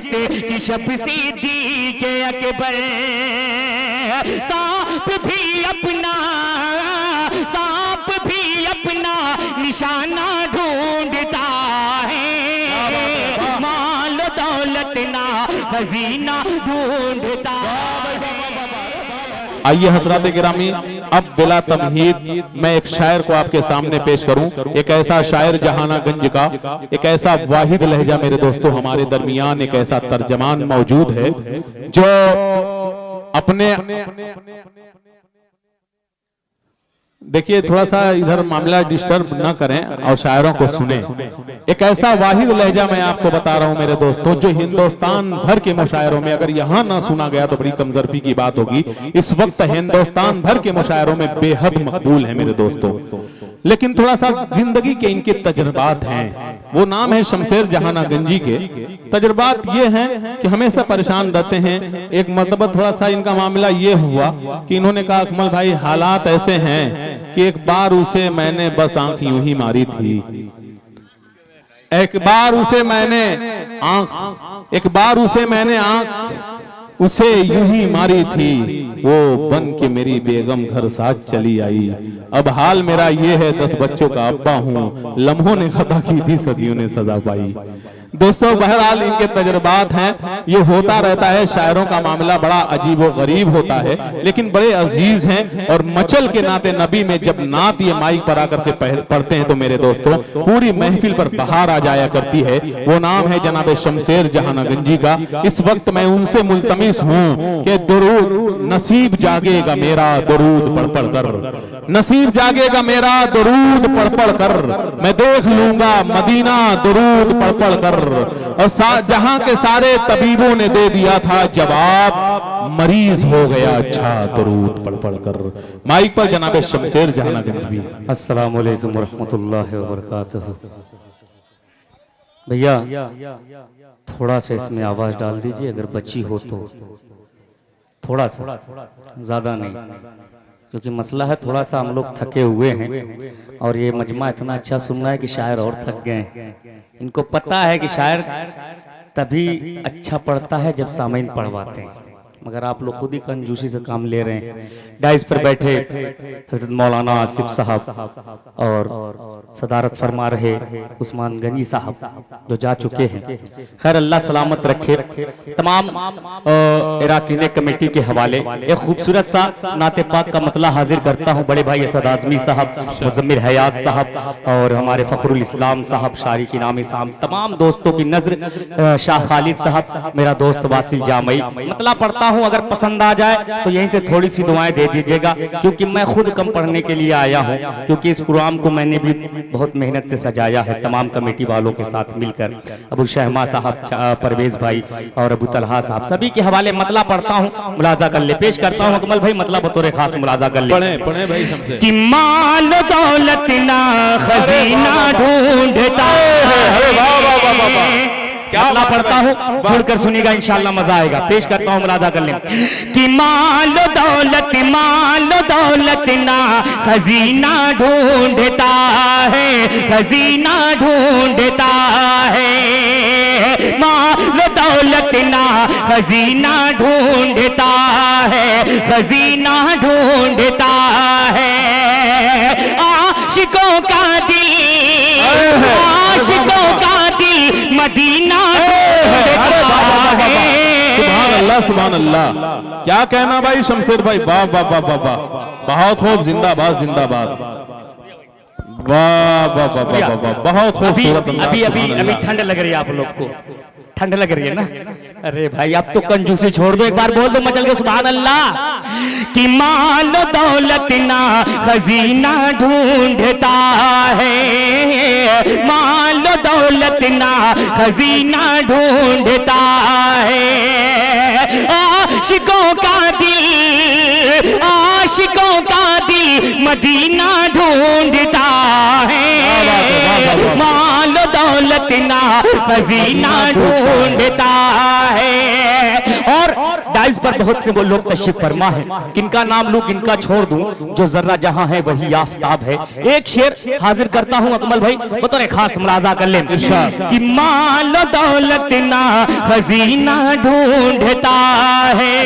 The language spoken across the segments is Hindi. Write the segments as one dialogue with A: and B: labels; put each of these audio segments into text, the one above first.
A: हिजरत की शब सिद्दीक़ अकबर, सांप भी अपना निशाना ढूंढता है, माल दौलत ना खजीना ढूंढता।
B: आइए हजरात गिरामी, अब बिला तमहीद मैं एक शायर को आपके सामने पेश करूं। एक ऐसा शायर जहानागंज का, एक ऐसा वाहिद लहजा मेरे दोस्तों हमारे दरमियान, एक ऐसा तर्जमान मौजूद है जो अपने, देखिए थोड़ा सा इधर मामला डिस्टर्ब ना करें और शायरों को सुने। एक ऐसा वाहिद लहजा मैं आपको बता रहा हूं मेरे दोस्तों, जो हिंदुस्तान भर के मुशायरों में, अगर यहां ना सुना गया तो बड़ी कमजोरी की बात होगी। इस वक्त हिंदुस्तान भर के मुशायरों में बेहद मकबूल है मेरे दोस्तों, लेकिन थोड़ा सा जिंदगी के इनके तजुर्बात हैं। वो नाम है शमशेर जहानागंजी के। तजुर्बात ये हैं कि हमेशा परेशान रहते हैं। एक मरतबा थोड़ा सा इनका मामला ये हुआ कि इन्होंने कहा अकमल भाई हालात ऐसे हैं कि एक बार उसे मैंने बस आंख यूं ही मारी थी, एक बार उसे मैंने आंख उसे यूं ही मारी थी, वो बन के मेरी बेगम घर साथ चली आई। अब हाल मेरा ये है 10 बच्चों का अब्बा हूं, लम्हों ने खता की थी सदियों ने सजा पाई। दोस्तों बहरहाल इनके तजुर्बात हैं, ये होता रहता है। शायरों का मामला बड़ा अजीब व गरीब होता है, लेकिन बड़े अजीज हैं। और मचल के नाते नबी में जब नात ये माइक पर आकर के पढ़ते हैं तो मेरे दोस्तों पूरी महफिल पर बहार आ जाया करती है। वो नाम है जनाब शमशेर जहानागंजी का। इस वक्त मैं उनसे मुल्तमिस हूं कि दुरूद नसीब जागेगा मेरा दुरूद पढ़ पढ़ कर, नसीब जागेगा मेरा दुरूद पढ़ पढ़ कर, मैं देख लूंगा मदीना दुरूद पढ़ पढ़ कर। और जहां के सारे तबीबों ने दे दिया था जवाब, मरीज हो गया अच्छा दुरूद पढ़ पढ़ कर। माइक पर जनाब शमशेर जहानागंजी।
C: अस्सलाम वालेकुम रहमतुल्लाहि व बरकातहू। भैया थोड़ा सा इसमें आवाज डाल दीजिए, अगर बची हो तो थोड़ा सा, ज्यादा नहीं, क्योंकि मसला है थोड़ा सा हम लोग थके हुए हैं और ये मजमा इतना अच्छा सुन रहा है कि शायर और थक गए हैं। इनको पता है कि शायर तभी अच्छा पढ़ता है जब सामईन पढ़वाते हैं, मगर आप लोग खुद ही कंजूसी से काम ले रहे हैं। डाइस पर बैठे हजरत मौलाना आसिफ साहब और सदारत फरमा रहे उस्मान गनी साहब जो जा चुके हैं, खैर अल्लाह सलामत रखे। तमाम इराकीन कमेटी के हवाले एक खूबसूरत सा नाते पाक का मतला हाजिर करता हूँ। बड़े भाई असद आजमी साहब, मुजम्मिल हयात साहब और हमारे फखरुल इस्लाम साहब, शारी की नामी साहब, तमाम दोस्तों की नजर, शाह खालिद साहब, मेरा दोस्त वासिल जामई, मतला पढ़ता हूं। अगर पसंद आ जाए तो यहीं से थोड़ी सी दुआएं दे दीजिएगा, क्योंकि मैं खुद कम पढ़ने के लिए आया हूं, क्योंकि इस प्रोग्राम को मैंने भी बहुत मेहनत से सजाया है तमाम कमेटी वालों के साथ मिलकर। अबू शहमा साहब, परवेज भाई और अबू तलहा साहब, सभी के हवाले मतला पढ़ता हूं, मुलाजा कर ले, पेश करता हूं। अकमल भाई मतला बतौर खास मुलाजा कर ले।
B: पढ़े भाई शमशेर।
A: कि माल दौलत ना खजीना ढूंढता है, क्या पढ़ता हूँ, जुड़कर सुनिएगा इंशाअल्लाह मजा आएगा। पेश करता हूँ, मुलाजा कर लें। कि माल दौलत ना खजीना ढूंढता है, खजीना ढूंढता है, माल दौलत ना खजीना ढूंढता है, खजीना ढूंढता है। आशिकों का दिल, आशिकों का दिल मदीना
B: सुभान अल्लाह सुभान अल्लाह। क्या कहना भाई शमशेर भाई, वाह वाह वाह वाह वाह, बहुत खूब, जिंदाबाद जिंदाबाद, वाह वाह वाह वाह वाह, बहुत खूबसूरत।
C: अभी ठंड लग रही है आप लोग को, ठंड लग रही है ना? अरे भाई अब तो कंजूसी छोड़ दो, एक बार बोल दो मचल के सुभान अल्लाह। कि माल दौलत ना खजीना ढूंढता है, माल दौलत ना खजीना ढूंढता है। आशिकों का दिल, आशिकों का दिल मदीना ढूंढता है, माल दौलत ना खजीना ढूंढता है। और
A: और डाइस पर बहुत से वो लोग तशरीफ फरमा है, किनका नाम लूं किनका छोड़ दूं, जो जर्रा जहां है वही आफताब है। एक शेर हाजिर करता हूं अकमल भाई, बतौर खास मुलाजा कर लें कि माल दौलत ना खजीना ढूंढता है।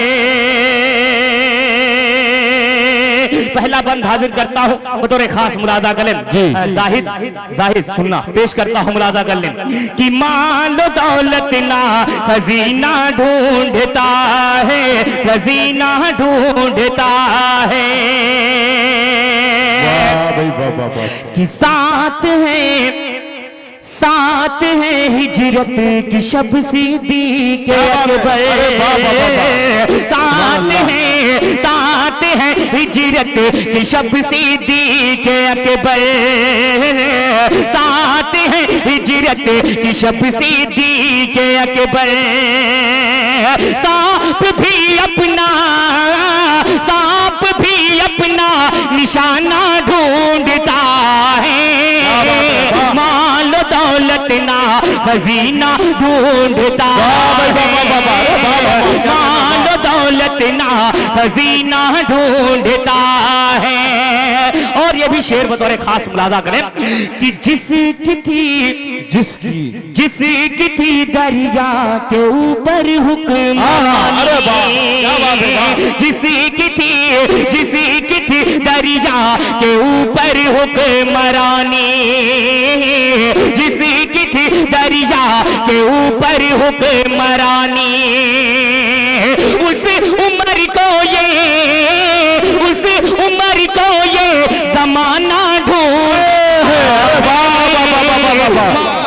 A: पहला बंद हाजिर करता हूं बतौर खास मुलाजा कर लें। जाहिद सुनना, पेश करता हूं मुलाजा कर लें कि माल दौलत ना खजीना ढूंढता है, खजीना ढूंढता है। कि साथ है हिजरत की शब सिद्दीक़ अकबर, साथ है हिजरत की शब सिद्दीक़ अकबर, साथ है हिजरत की शब सिद्दीक़ अकबर। सांप भी अपना निशाना ढूंढता है, माल दौलत ना खजीना ढूंढता है, माल दौलत ना खजीना ढूंढता है। और ये भी शेर बतौर खास मुलाजा करें कि जिसकी थी दरिया के ऊपर हुक्मरानी, जिसकी थी दरिया के ऊपर हुक्मरानी, जिसकी थी दरिया के ऊपर हुक्मरानी, उस उम्र को ये जमाना ढूंढ।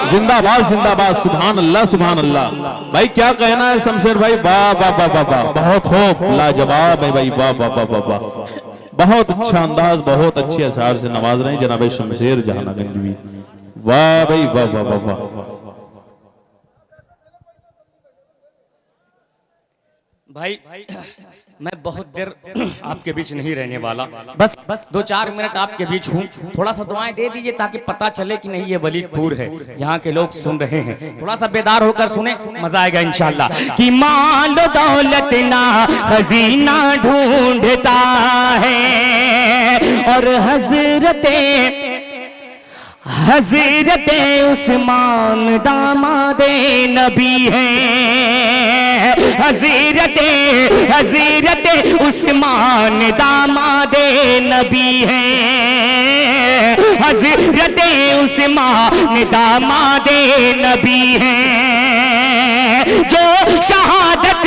B: जिंदाबाद जिंदाबाद, सुभान अल्लाह सुभान अल्लाह। भाई क्या कहना है शमशेर भाई, वाह वाह वाह वाह वाह, बहुत खूब, लाजवाब है भाई, वाह वाह वाह वाह वाह। बहुत अच्छा अंदाज, बहुत अच्छे अशार से नवाज रहे हैं जनाब शमशेर जहानागंजवी, वाह भाई वाह वाह वाह वाह।
C: भाई मैं बहुत देर आपके बीच नहीं रहने वाला, बस 2-4 मिनट आपके बीच हूँ। थोड़ा सा दुआएं दे दीजिए ताकि पता चले कि नहीं ये वलीदपुर है, यहाँ के लोग सुन रहे हैं। थोड़ा सा बेदार होकर सुने, मजा आएगा इंशाल्लाह। कि माल दौलत ना खजीना ढूंढता है, और हजरते उस्मान दामादे नबी हैं, हजरते उस्मान दामादे नबी हैं, हजरते उस्मान दामादे नबी हैं। जो शहादत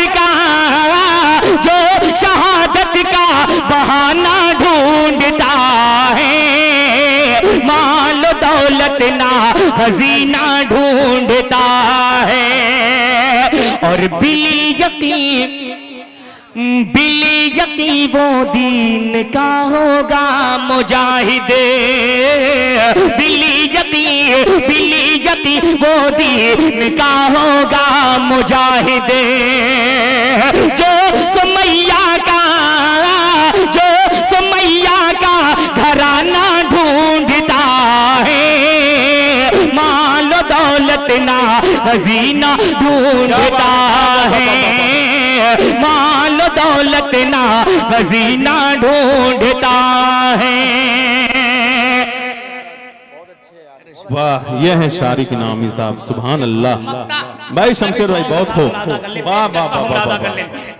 C: का बहाना ढूंढता है, माल दौलत ना खजीना ढूंढता है। और बिली यकीन वो दीन का होगा मुजाहिद, बिली यकीन वो दीन का होगा मुजाहिद। जो सुमैया का घराना ढूंढता है, माल दौलत ना खजीना ढूंढता है, माल दौलत ना खजीना ढूंढता है।
B: वाह, यह है शारिक नामी साहब, सुभान अल्लाह। भाई शमशेर भाई बहुत हो, वाह वाह वाह वाह।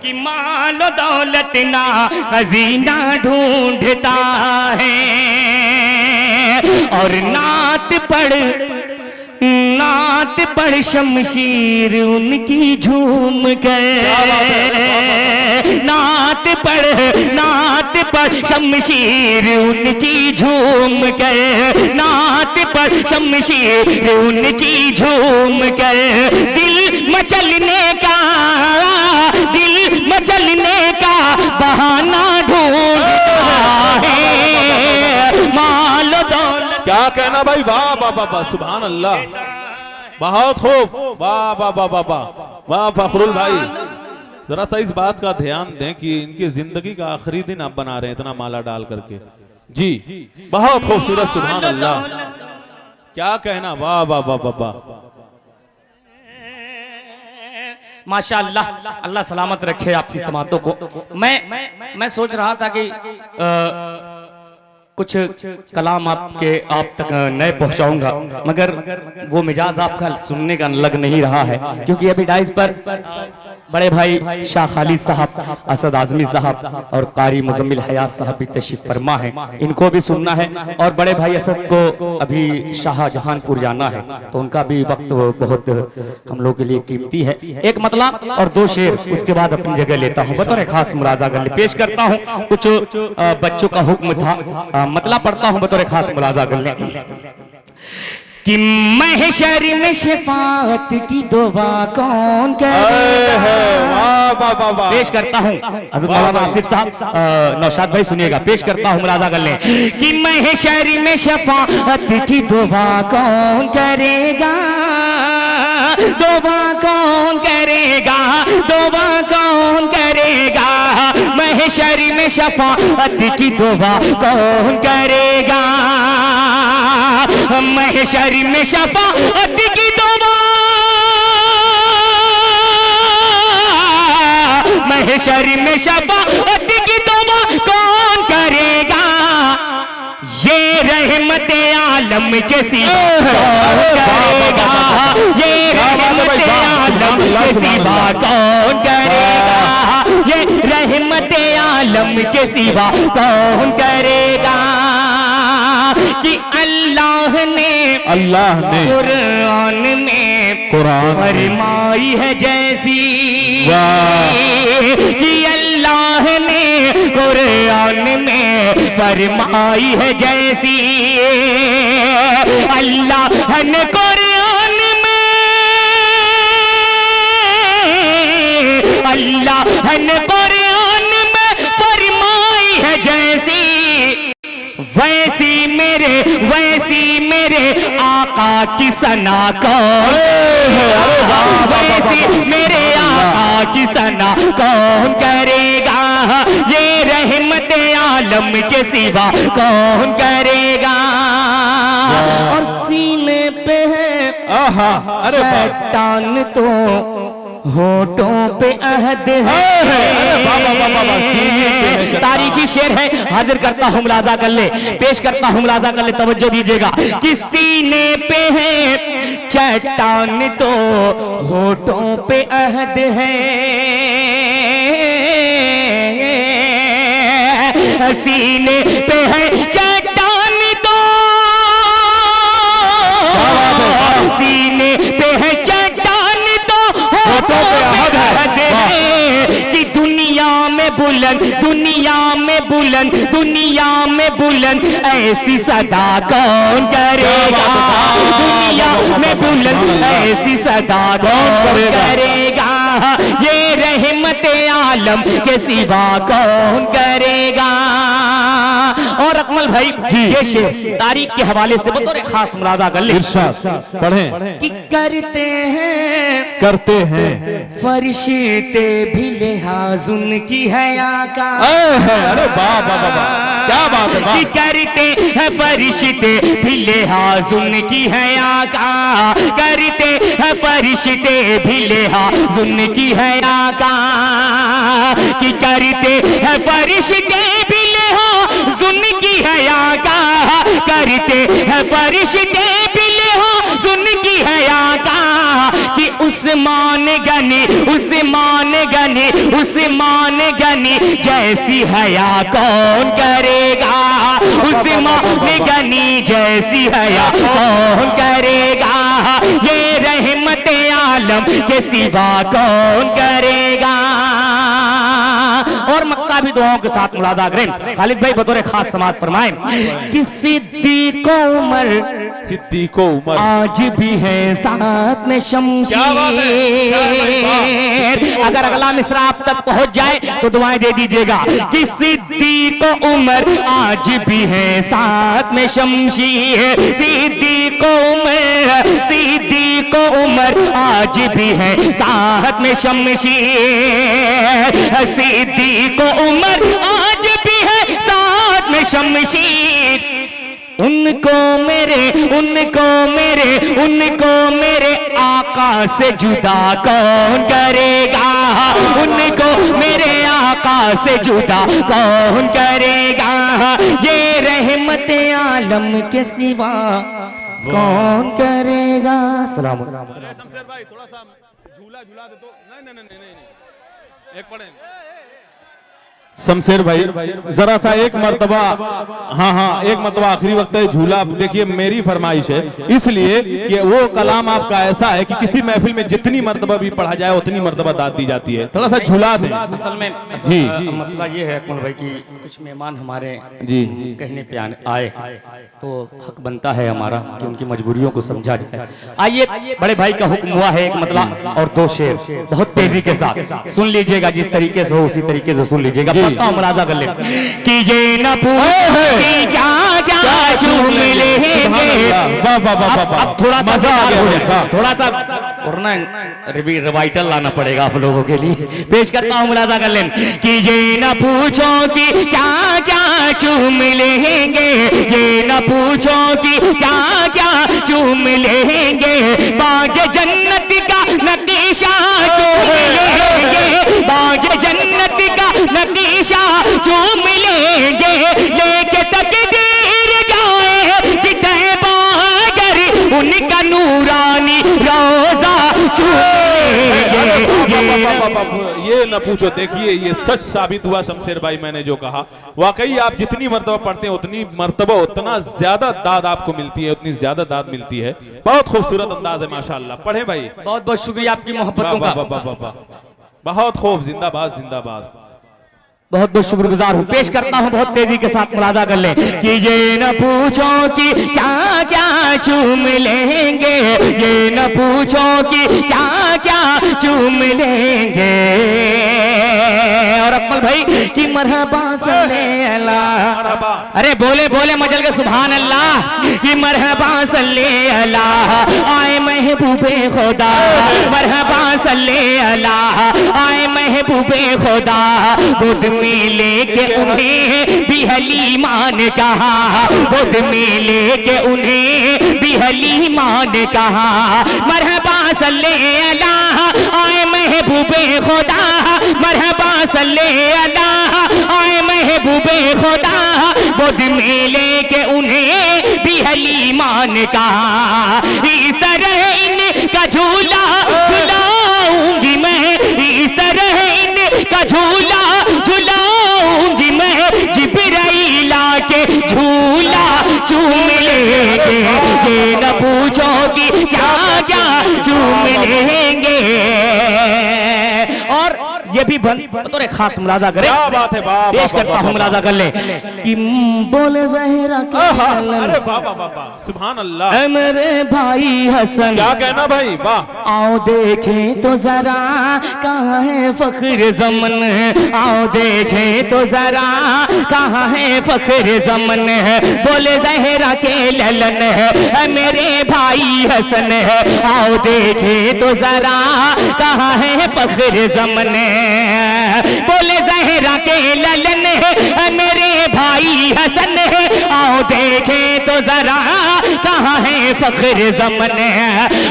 A: कि माल दौलत ना खजीना ढूंढता है, और नात पढ़ शमशीर उनकी झूम गए, नात पढ़ शमशीर उनकी झूम गए, नात पढ़ शमशीर उनकी झूम गए। दिल मचलने का बहाना ढूंढता है, माल दौलत।
B: क्या कहना भाई, वाह वाह वाह वाह, सुभान अल्लाह, बहुत खूब, वाह वाह वाह वाह वाह वाह। फखरुल भाई जरा सा इस बात का ध्यान दें कि इनकी जिंदगी का आखिरी दिन आप बना रहे हैं इतना माला डाल करके जी, बहुत खूबसूरत, सुभान अल्लाह। क्या कहना, वाह वाह वाह वाह वाह।
C: माशाअल्लाह, अल्लाह सलामत रखे आपकी समातों को। मैं सोच रहा था कि कुछ कलाम आप तक नए पहुंचाऊंगा, मगर वो मिजाज आपका सुनने का लग नहीं रहा है, क्योंकि अभी डाइस पर बड़े भाई शाह खालिद साहब, असद आजमी साहब और कारी मुजम्मिल हयात साहब भी तशरीफ फरमा है, इनको भी सुनना है। और बड़े भाई असद को अभी शाहजहांपुर जाना है, तो उनका भी वक्त बहुत हम लोग के लिए कीमती है। एक मतला और दो शेर, उसके बाद अपनी जगह लेता हूँ, बतौर खास मुलाजा गले पेश करता हूँ। कुछ बच्चों का हुक्म था, मतला पढ़ता हूँ बतौर खास मुलाजा गले कि महशर में शफाअत की दुआ कौन करेगा। पेश करता हूँ हज़रत मौलाना आसिफ साहब, नौशाद भाई सुनिएगा, पेश करता हूँ मुलाजा कर लें कि महशर में शफाअत की दुआ कौन करेगा, दुआ कौन करेगा, दुआ कौन करेगा, महशर में शफाअत की दुआ कौन करेगा, महशर में शफाअत की दुआ, महशर में शफाअत की दुआ कौन करेगा, ये रहमत आलम के सिवा कौन करेगा, ये रहमत आलम के सिवा कौन करेगा, ये रहमत आलम के सिवा कौन करेगा। कि अल्लाह ने कुरान में फरमाई है जैसी, कि अल्लाह ने कुरान में फरमाई है जैसी, अल्लाह ने कुरान में, अल्लाह ने कुरान में फरमाई है जैसी, वैसी मेरे आका की सना कौन, वैसी मेरे आका की सना कौन करेगा, ये रहमत आलम के सिवा कौन करेगा। और सीने पे है चट्टान तो होठों पे अहद है, तारीखी शेर है, हाजिर करता हूँ मुलाजा कर ले, पेश करता हूँ मुलाजा कर ले, तवज्जो दीजिएगा कि सीने पे है चट्टान तो होठों पे अहद है, सीने पे है चट्टान तो, सीने पे है चट्टान तो होठों पे अहद है, कि दुनिया में बुलंद, दुनिया में बुलंद, दुनिया में बुलंद ऐसी सदा कौन करेगा, दुनिया में बुलंद ऐसी सदा कौन करेगा, ये रहमत आलम के सिवा कौन करेगा। और अकमल भाई जी, ये शेर तारीख के हवाले से बतौर खास मुलाजा कर ले,
B: पढ़ें
C: कि करते हैं फरिश्ते भी लिहाज उनकी है आका,
B: अरे वाह वाह वाह, क्या बात है,
C: कि करते हैं फरिश्ते भी लिहाज उनकी है आका, करते हैं फरिश्ते भी लिहाज उनकी है आका, कि करते हैं फरिश्ते भी लिहाज उनकी है आका, करते हैं फरिश्ते भी लिहाज उनकी है आका, कि उस्मान गनी, उस्मान गनी, उस्मान गनी जैसी हया कौन करेगा, उस्मान गनी जैसी हया कौन करेगा, ये रहमत आलम के सिवा कौन करेगा। और मक्ता भी दुआओं के साथ मुलाजा करें, खालिद भाई बतौर खास समात फरमाएं कि सिद्दीक़ उमर,
B: सिद्दीक़ उमर
C: आज भी है साथ में शमशीर। अगर अगला मिसरा आप तक पहुंच जाए तो दुआएं दे दीजिएगा कि सिद्दीक़ उमर आज भी है साथ में शमशीर, सिद्दीक़ उमर, सिद्दीक़ उमर आज भी है साथ में शमशीर, सिद्दीक़ उमर आज भी है साथ में शमशीर,
A: उनको मेरे आका से जुदा कौन करेगा, उनको मेरे आका से जुदा कौन करेगा, ये रहमत आलम के सिवा कौन करेगा। सलाम।
B: शमशेर भाई थोड़ा सा झूला झूला दे तो। नहीं, एक पढ़े। शमशेर भाई जरा सा एक मर्तबा, हाँ एक मर्तबा आखिरी वक्त है, झूला देखिए मेरी फरमाइश है, इसलिए कि वो कलाम आपका ऐसा है कि किसी महफिल में जितनी मर्तबा भी पढ़ा जाए उतनी मर्तबा दाद दी जाती है, थोड़ा सा झूला दें।
C: असल में
B: जी
C: मसला ये है अकमल भाई कि कुछ मेहमान हमारे
B: जी
C: कहने पे आए तो हक बनता है हमारा कि उनकी मजबूरियों को समझा जाए। आइए, बड़े भाई का हुक्म हुआ है एक मतलब और दो शेर बहुत तेजी के साथ सुन लीजिएगा, जिस तरीके से हो उसी तरीके से सुन लीजिएगा, मुलाजा कर ले। कि ये न पूछो कि जा चूम लेंगे। अब थोड़ा सा मजा आ गया, थोड़ा सा और ना रिवाइटल लाना पड़ेगा आप लोगों के लिए। पेश करता हूँ, मुलाजा कर लें। कि ये न पूछो कि जा चूम लेंगे, ये न पूछो कि जा चूम लेंगे, बाग जन्नत का नक्शा चूम लेंगे, बाग जन्नत का नक्शा चूम लेंगे, लेके तकदीर जाए कि तैबा अगर उनका नूरानी रोजा चूम लेंगे।
B: ये न पूछो, देखिए ये सच साबित हुआ शमशेर भाई, मैंने जो कहा वाकई आप जितनी मर्तबा पढ़ते हैं उतनी मर्तबा उतना ज्यादा दाद आपको मिलती है, उतनी ज्यादा दाद मिलती है। बहुत खूबसूरत अंदाज है माशाल्लाह। पढ़े भाई।
C: बहुत बहुत शुक्रिया आपकी मोहब्बतों का।
B: बहुत खूब, जिंदाबाद जिंदाबाद।
A: बहुत बहुत शुक्रगुजार हूँ। पेश करता हूँ बहुत तेजी के साथ, मुलाजा कर ले। कि ये न पूछो कि क्या चूम लेंगे, ये न पूछो कि क्या चूम लेंगे। और अकमल भाई कि मरहबा सल्ले अल्लाह, अरे बोले बोले मजल के सुभान अल्लाह। कि मरहबा सल्ले अल्लाह आए महबूबे खुदा, मरहबा सल्ले अल्लाह आए महबूबे खुदा, बुध में लेके उन्हें भी हलीमा ने कहा, बुध में लेके उन्हें भी हलीमा ने कहा, मरहबा सल्ले अल्लाह आए महबूबे खुदा, मरहबा सल्ले अल्लाह आए महबूबे खुदा, बुध में लेके उन्हें भी हलीमा ने कहा, इस तरह इनका झूला झुलाऊंगी मैं, इस तरह इनका झूला झुलाऊंगी मैं, जिब्राइला के झूला चूम लेंगे, ये न पूछो कि क्या चूम लेंगे। और ये भी बतौर खास मुलाजा करें।
B: क्या बात है, वाह,
A: पेश करता हूँ, मुलाजा कर ले। कि बोले ज़हरा के
B: अरे वाह सुभान अल्लाह।
A: मेरे भाई हसन,
B: क्या कहना भाई, वाह।
A: आओ देखें तो जरा कहाँ है फख्र ज़मन, आओ देखें तो जरा कहाँ है फख्र ज़मन, बोले ज़हरा के ललन है मेरे भाई हसन, आओ देखें तो जरा कहाँ है फख्र ज़मन, बोले ज़हरा के ललन है मेरे भाई हसन, आओ देखें तो जरा कहाँ है फख्र ज़मन,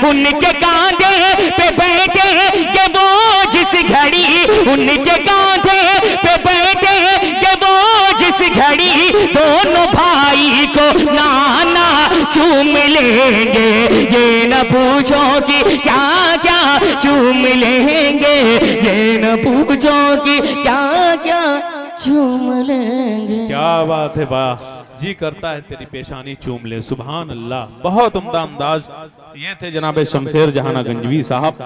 A: उनके कांधे पे बैठे के वो जिस घड़ी, उनके कांधे पे बैठे के वो जिस घड़ी, दोनों भाई को नाना चूम लेंगे, ये न पूछो कि क्या चूम लेंगे, ये न पूछो कि क्या चूम लेंगे।
B: क्या बात है, वाह। जी करता है तेरी पेशानी चूम ले, सुभान अल्लाह। बहुत उम्दा अंदाज। ये थे जनाब शमशेर जहाना गंजवी साहब।